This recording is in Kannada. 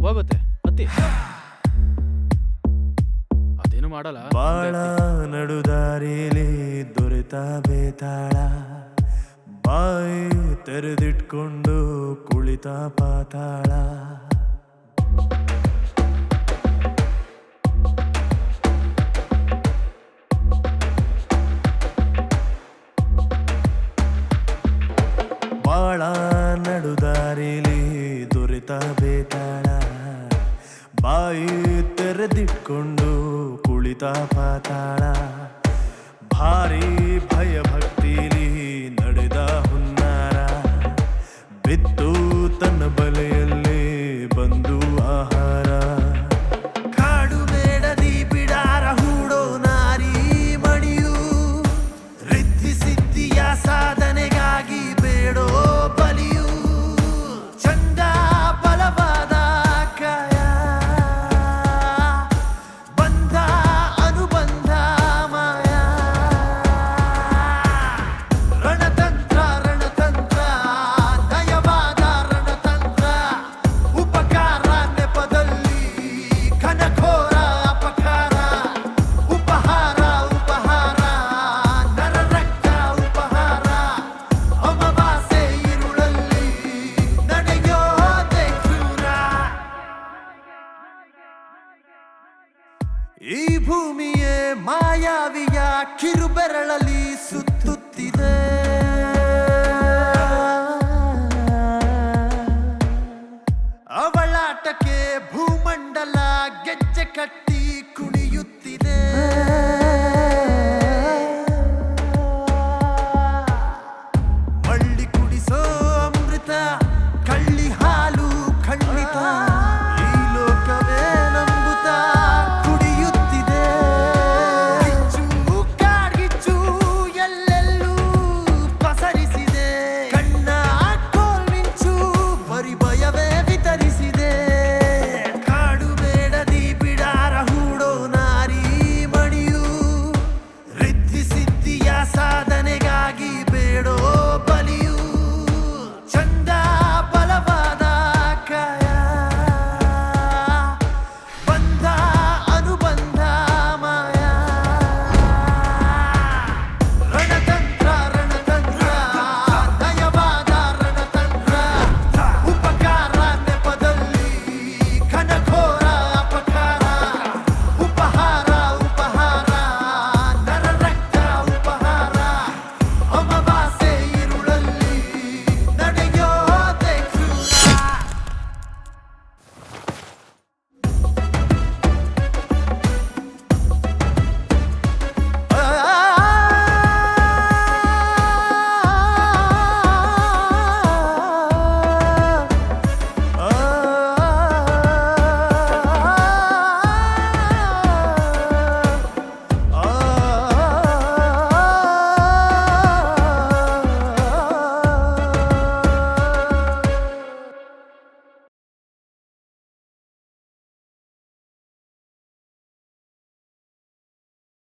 ಹೋಗುತ್ತೆ ಅತ್ತಿ ಅದೇನು ಮಾಡಲ್ಲ. ಬಾಳ ನಡುದಾರಿಲಿ ದೊರೆತ ಬೇತಾಳ, ಬಾಯಿ ತೆರೆದಿಟ್ಕೊಂಡು ಕುಳಿತ ಪಾತಾಳ. ಬಾಳ ನಡುದಾರಿಲಿ ದೊರೆತ ಬೇತಾಳ, ಬಾಯಿ ತೆರೆದಿಟ್ಕೊಂಡು ಕುಳಿತ ಪಾತಾಳ. ಭಾರಿ ಭಯಭಕ್ತಿಲಿ ನಡೆದ ಹುನ್ನಾರ, ಬಿತ್ತು ತನ್ನ ಬಲೆಯಲ್ಲಿ ಬಂದು ಆಹಾರ. ಕಾಡು ಬೇಡದಿ ಬಿಡಾರ ಹೂಡೋ ನಾರಿ ಮಣಿಯು, ರಿದ್ಧಿ ಸಿದ್ಧಿಯ ಸಾಧನೆಗಾಗಿ ಬೇಡೋ ಬಲಿಯು. ಚಂದ ಬಲವಾದ ಕಾಯ, ಬಂಧ ಅನುಬಂಧ ಮಾಯ. ರಣತಂತ್ರ ರಣತಂತ್ರ ನಯವಾದ ರಣತಂತ್ರ, ಉಪಕಾರ ನೆಪದಲ್ಲಿ ಘನಘೋರ ಅಪಕಾರ. ಉಪಹಾರ ಉಪಹಾರ ನರರಕ್ತ ಉಪಹಾರ, ಅಮವಾಸೆ ಇರುಳಲ್ಲಿ ನಡೆಯೋದೆ ಕ್ರೂರ. ಈ ಭೂಮಿಯೇ ಮಾಯಾವಿಯ ಕಿರುಬೆರಳಲ್ಲಿ ಸುತ್ತುತ್ತಿದೆ. ಅವಳಾಟಕ್ಕೆ ಭೂಮಂಡಲ ಗೆಜ್ಜೆ ಕಟ್ಟಿ ಕುಣಿ